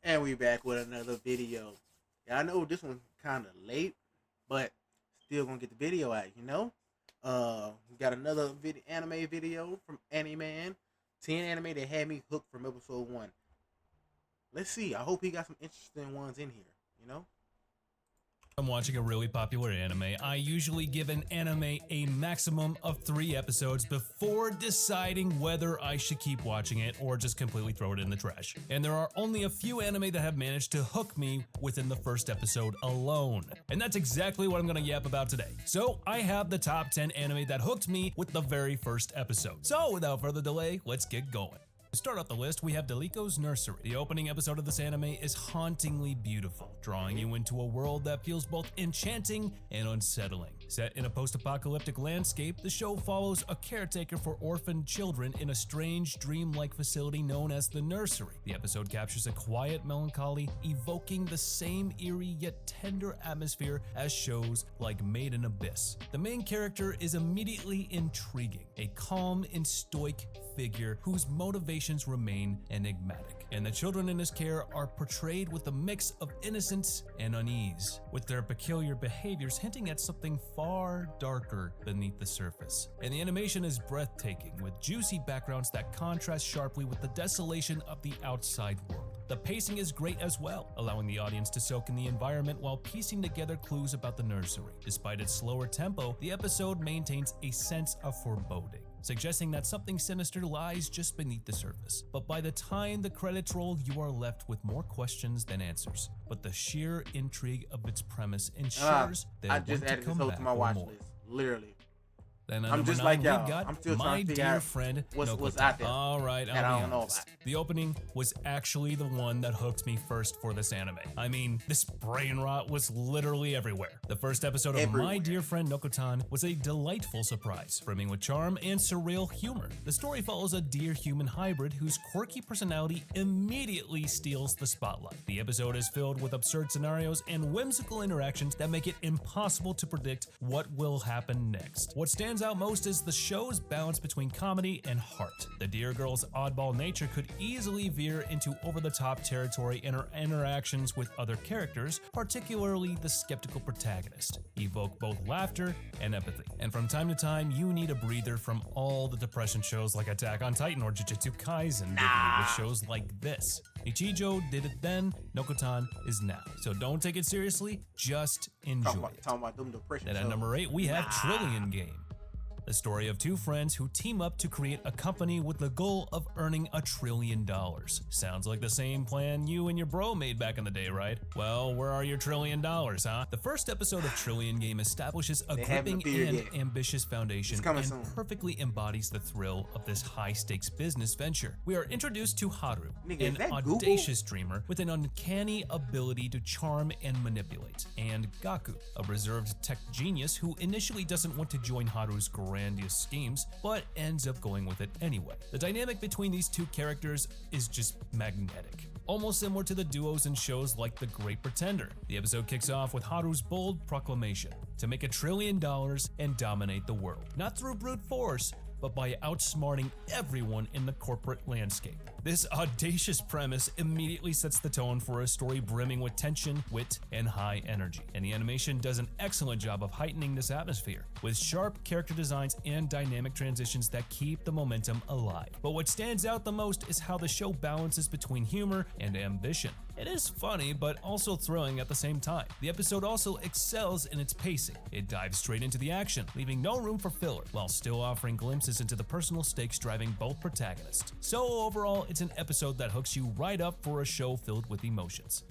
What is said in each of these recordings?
And we back with another video. Yeah, I know this one kind of late, but still gonna get the video out. We got another anime video from Animan. 10 anime that had me hooked from episode 1. Let's see. I hope he got some interesting ones in here. I'm watching a really popular anime, I usually give an anime a maximum of 3 episodes before deciding whether I should keep watching it or just completely throw it in the trash. And there are only a few anime that have managed to hook me within the first episode alone. And that's exactly what I'm gonna yap about today. So I have the top 10 anime that hooked me with the very first episode. So without further delay, let's get going. To start off the list, we have Delico's Nursery. The opening episode of this anime is hauntingly beautiful, drawing you into a world that feels both enchanting and unsettling. Set in a post-apocalyptic landscape, the show follows a caretaker for orphaned children in a strange, dreamlike facility known as the Nursery. The episode captures a quiet melancholy, evoking the same eerie yet tender atmosphere as shows like Made in Abyss. The main character is immediately intriguing, a calm and stoic figure whose motivations remain enigmatic, and the children in his care are portrayed with a mix of innocence and unease, with their peculiar behaviors hinting at something far darker beneath the surface. And the animation is breathtaking, with juicy backgrounds that contrast sharply with the desolation of the outside world. The pacing is great as well, allowing the audience to soak in the environment while piecing together clues about the nursery. Despite its slower tempo, the episode maintains a sense of foreboding, suggesting that something sinister lies just beneath the surface. But by the time the credits roll, you are left with more questions than answers. But the sheer intrigue of its premise ensures that I it just wants to added come this back to my for watch more. list. Literally. Then at I'm number just 9, like we've y'all. got I'm still My trying to figure Dear out Friend what's Nokota. out there All right, that I I'll be don't know honest. about. The opening was actually the one that hooked me first for this anime. I mean, this brain rot was literally everywhere. The first episode of My Everywhere. Dear Friend Nokotan was a delightful surprise, brimming with charm and surreal humor. The story follows a dear human hybrid whose quirky personality immediately steals the spotlight. The episode is filled with absurd scenarios and whimsical interactions that make it impossible to predict what will happen next. What stands out most is the show's balance between comedy and heart. The Dear Girl's oddball nature could easily veer into over-the-top territory in her interactions with other characters, particularly the skeptical protagonist, evoke both laughter and empathy. And from time to time, you need a breather from all the depression shows like Attack on Titan or Jujutsu Kaisen, with shows like this. Ichijo did it then, Nokotan is now. So don't take it seriously, just enjoy it. Talking about them depression. Then at shows. number 8, we have Trillion Game. The story of 2 friends who team up to create a company with the goal of earning $1 trillion. Sounds like the same plan you and your bro made back in the day, right? Well, where are your $1 trillion, huh? The first episode of Trillion Game establishes a They haven't gripping appeared and yet. ambitious foundation It's coming and soon. perfectly embodies the thrill of this high-stakes business venture. We are introduced to Haru, Nigga, is an that Google? audacious dreamer with an uncanny ability to charm and manipulate, and Gaku, a reserved tech genius who initially doesn't want to join Haru's grandiose schemes, but ends up going with it anyway. The dynamic between these 2 characters is just magnetic, almost similar to the duos in shows like The Great Pretender. The episode kicks off with Haru's bold proclamation to make $1 trillion and dominate the world, not through brute force, but by outsmarting everyone in the corporate landscape. This audacious premise immediately sets the tone for a story brimming with tension, wit, and high energy, and the animation does an excellent job of heightening this atmosphere, with sharp character designs and dynamic transitions that keep the momentum alive. But what stands out the most is how the show balances between humor and ambition. It is funny, but also thrilling at the same time. The episode also excels in its pacing. It dives straight into the action, leaving no room for filler, while still offering glimpses into the personal stakes driving both protagonists. So overall, it's an episode that hooks you right up for a show filled with emotions.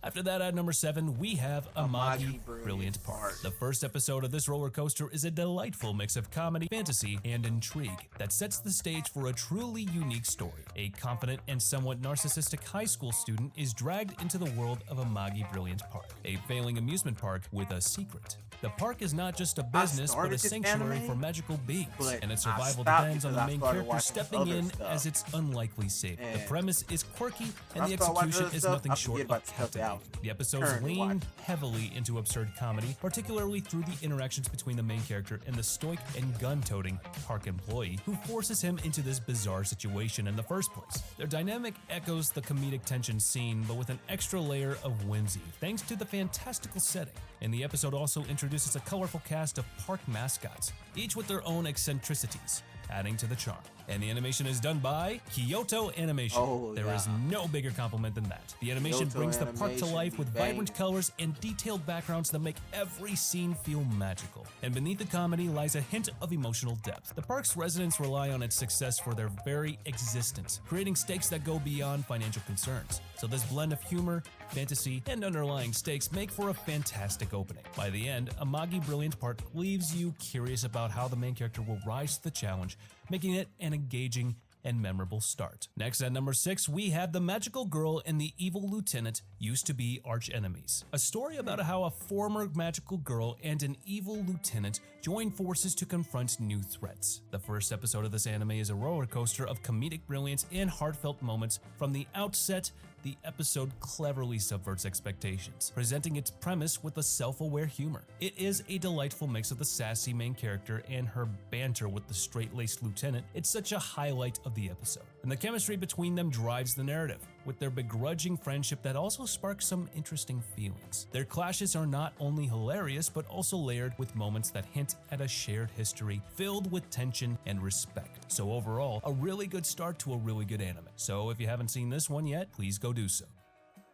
After that, at number 7, we have Amagi Brilliant Park. The first episode of this roller coaster is a delightful mix of comedy, fantasy, and intrigue that sets the stage for a truly unique story. A confident and somewhat narcissistic high school student is dragged into the world of Amagi Brilliant Park, a failing amusement park with a secret. The park is not just a I business, but started a this sanctuary anime, for magical beings, but and its I survival stopped depends on because the I main started character watching stepping other in stuff. as its unlikely savior. The And premise is quirky, when and I the start watching execution other is stuff, nothing I short forget of about the stuff that I captivating. was The episodes currently lean watching. heavily into absurd comedy, particularly through the interactions between the main character and the stoic and gun-toting park employee who forces him into this bizarre situation in the first place. Their dynamic echoes the comedic tension scene, but with an extra layer of whimsy, thanks to the fantastical setting. And the episode also introduces a colorful cast of park mascots, each with their own eccentricities, adding to the charm. And the animation is done by Kyoto Animation. Oh, There is yeah. no bigger compliment than that. The animation Kyoto brings the park to Animation life be with banging. vibrant colors and detailed backgrounds that make every scene feel magical. And beneath the comedy lies a hint of emotional depth. The park's residents rely on its success for their very existence, creating stakes that go beyond financial concerns. So this blend of humor, fantasy, and underlying stakes make for a fantastic opening. By the end, Amagi Brilliant Park leaves you curious about how the main character will rise to the challenge, making it an engaging and memorable start. Next at number 6, we have The Magical Girl and the Evil Lieutenant Used to Be Arch Enemies. A story about how a former magical girl and an evil lieutenant join forces to confront new threats. The first episode of this anime is a roller coaster of comedic brilliance and heartfelt moments. From the outset, the episode cleverly subverts expectations, presenting its premise with a self-aware humor. It is a delightful mix of the sassy main character and her banter with the straight-laced lieutenant. It's such a highlight of the episode. And the chemistry between them drives the narrative, with their begrudging friendship that also sparks some interesting feelings. Their clashes are not only hilarious, but also layered with moments that hint at a shared history filled with tension and respect. So overall, a really good start to a really good anime. So if you haven't seen this one yet, please go do so.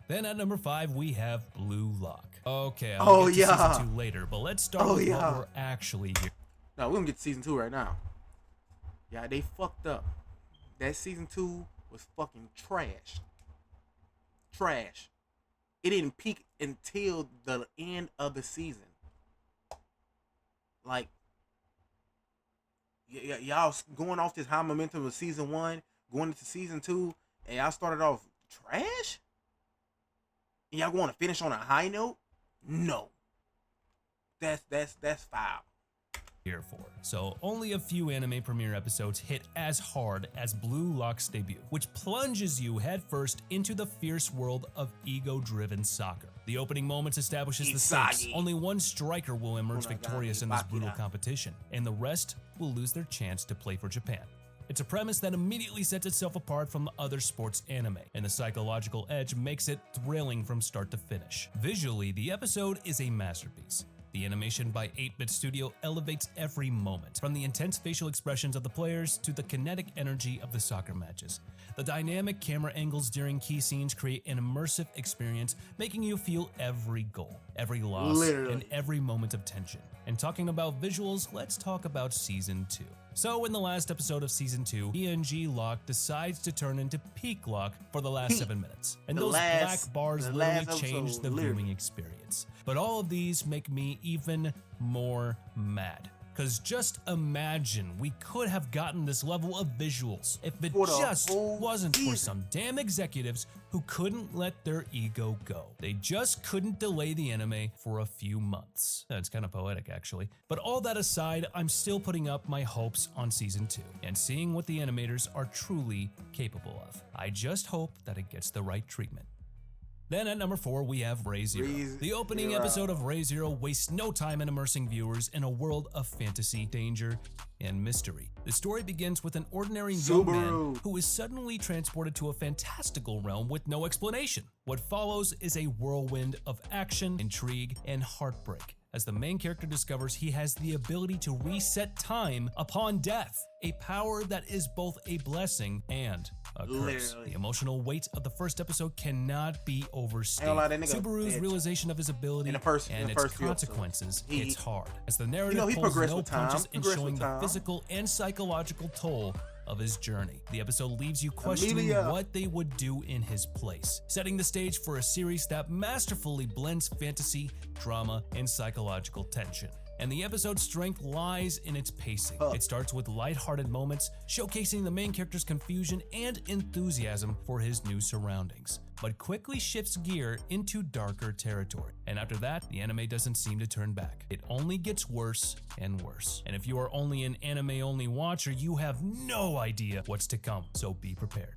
Then at number 5, we have Blue Lock. Okay, I'll get to season 2 later, but let's start with what we're actually here. No, we're gonna get to season 2 right now. Yeah, they fucked up. That season 2 was fucking trash. Trash. It didn't peak until the end of the season. Like, y'all going off this high momentum of season 1, going into season 2, and y'all started off trash? And y'all want to finish on a high note? No. That's foul. Here for. So only a few anime premiere episodes hit as hard as Blue Lock's debut, which plunges you headfirst into the fierce world of ego-driven soccer. The opening moments establishes the stakes. Only one striker will emerge victorious in this brutal competition, and the rest will lose their chance to play for Japan. It's a premise that immediately sets itself apart from other sports anime, and the psychological edge makes it thrilling from start to finish. Visually, the episode is a masterpiece. The animation by 8-Bit Studio elevates every moment, from the intense facial expressions of the players to the kinetic energy of the soccer matches. The dynamic camera angles during key scenes create an immersive experience, making you feel every goal, every loss, and every moment of tension. And talking about visuals, let's talk about Season 2. So in the last episode of Season 2, PNG Lock decides to turn into Peak Lock for the last 7 minutes. And those black bars literally change the viewing experience. But all of these make me even more mad. Because just imagine we could have gotten this level of visuals if it just wasn't for some damn executives who couldn't let their ego go. They just couldn't delay the anime for a few months. That's kind of poetic, actually. But all that aside, I'm still putting up my hopes on Season 2 and seeing what the animators are truly capable of. I just hope that it gets the right treatment. Then at number 4, we have Re:Zero. The opening episode of Re:Zero wastes no time in immersing viewers in a world of fantasy, danger, and mystery. The story begins with an ordinary young man who is suddenly transported to a fantastical realm with no explanation. What follows is a whirlwind of action, intrigue, and heartbreak, as the main character discovers he has the ability to reset time upon death, a power that is both a blessing and a curse. The emotional weight of the first episode cannot be overstated. Subaru's realization of his ability and its consequences hits hard, as the narrative pulls no punches in showing the physical and psychological toll of his journey. The episode leaves you questioning what they would do in his place, setting the stage for a series that masterfully blends fantasy, drama, and psychological tension. And the episode's strength lies in its pacing. It starts with lighthearted moments, showcasing the main character's confusion and enthusiasm for his new surroundings, but quickly shifts gear into darker territory. And after that, the anime doesn't seem to turn back. It only gets worse and worse. And if you are only an anime-only watcher, you have no idea what's to come, so be prepared.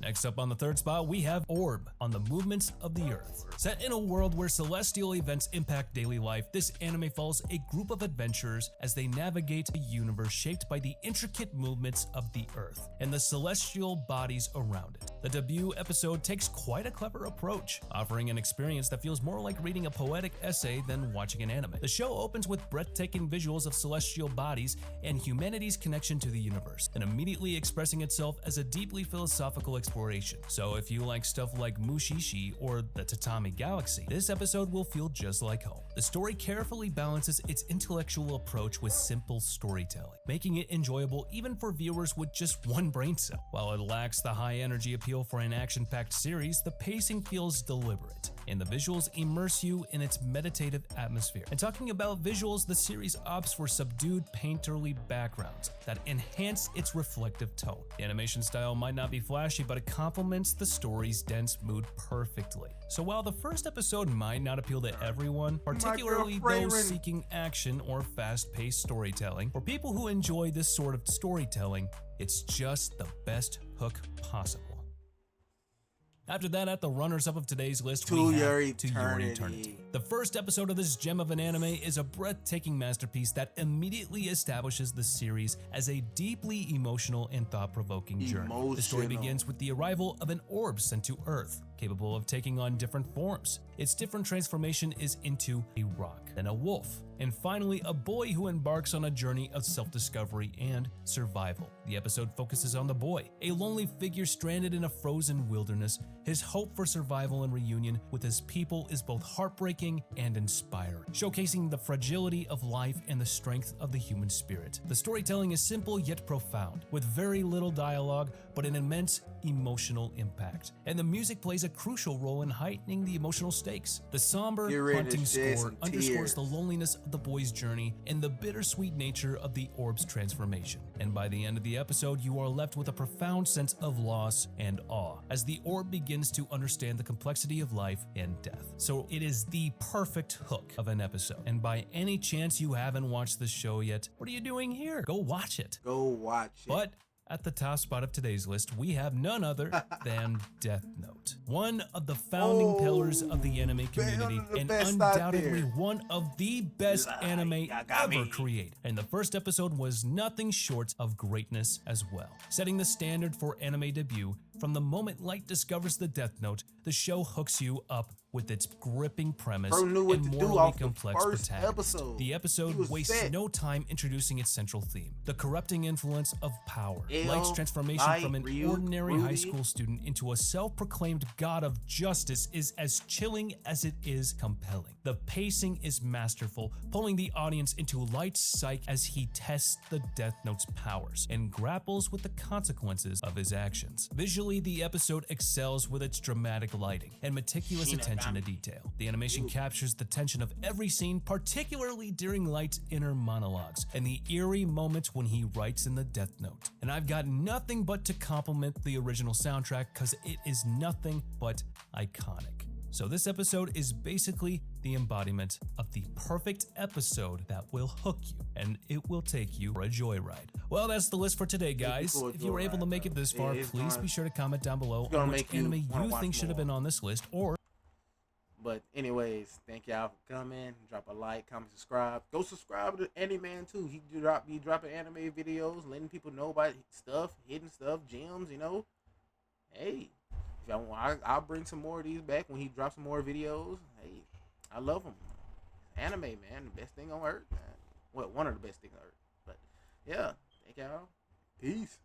Next up on the third spot, we have Orb on the Movements of the Earth. Set in a world where celestial events impact daily life, this anime follows a group of adventurers as they navigate a universe shaped by the intricate movements of the Earth and the celestial bodies around it. The debut episode takes quite a clever approach, offering an experience that feels more like reading a poetic essay than watching an anime. The show opens with breathtaking visuals of celestial bodies and humanity's connection to the universe, and immediately expressing itself as a deeply philosophical exploration. So if you like stuff like Mushishi or the Tatami Galaxy, this episode will feel just like home. The story carefully balances its intellectual approach with simple storytelling, making it enjoyable even for viewers with just one brain cell. While it lacks the high-energy appeal for an action-packed series, the pacing feels deliberate, and the visuals immerse you in its meditative atmosphere. And talking about visuals, the series opts for subdued painterly backgrounds that enhance its reflective tone. The animation style might not be flashy, but it complements the story's dense mood perfectly. So while the first episode might not appeal to everyone, particularly those seeking action or fast-paced storytelling, for people who enjoy this sort of storytelling, it's just the best hook possible. After that, at the runners-up of today's list, we have To Your Eternity. The first episode of this gem of an anime is a breathtaking masterpiece that immediately establishes the series as a deeply emotional and thought-provoking journey. The story begins with the arrival of an orb sent to Earth, capable of taking on different forms. Its different transformation is into a rock, then a wolf, and finally a boy who embarks on a journey of self-discovery and survival. The episode focuses on the boy, a lonely figure stranded in a frozen wilderness. His hope for survival and reunion with his people is both heartbreaking and inspiring, showcasing the fragility of life and the strength of the human spirit. The storytelling is simple yet profound, with very little dialogue but an immense emotional impact. And the music plays a crucial role in heightening the emotional stakes. The somber, haunting score underscores the loneliness of the boy's journey and the bittersweet nature of the orb's transformation. And by the end of the episode, you are left with a profound sense of loss and awe as the orb begins to understand the complexity of life and death. So it is the perfect hook of an episode. And by any chance you haven't watched this show yet, what are you doing here? Go watch it. Go watch it. But at the top spot of today's list, we have none other than Death Note. One of the founding pillars of the anime community and undoubtedly one of the best anime ever created. And the first episode was nothing short of greatness as well. Setting the standard for anime debut, from the moment Light discovers the Death Note, the show hooks you up with its gripping premise and morally complex protagonist. The episode wastes no time introducing its central theme, the corrupting influence of power. Light's transformation from an ordinary high school student into a self-proclaimed god of justice is as chilling as it is compelling. The pacing is masterful, pulling the audience into Light's psyche as he tests the Death Note's powers and grapples with the consequences of his actions. Visually, the episode excels with its dramatic lighting and meticulous attention to detail. The animation captures the tension of every scene, particularly during Light's inner monologues and the eerie moments when he writes in the Death Note. And I've got nothing but to compliment the original soundtrack because it is nothing but iconic. So this episode is basically the embodiment of the perfect episode that will hook you, and it will take you for a joyride. Well, that's the list for today, guys. If you were able to make it this far, please be sure to comment down below on which anime you think should have been on this list, or... But anyways, thank y'all for coming. Drop a like, comment, subscribe. Go subscribe to Animan too. He be dropping anime videos, letting people know about stuff, hidden stuff, gems, you know. Hey, if y'all want, I'll bring some more of these back when he drops some more videos. Hey, I love them. Anime, man, the best thing on earth, man. Well, one of the best things on earth. But yeah, thank y'all. Peace.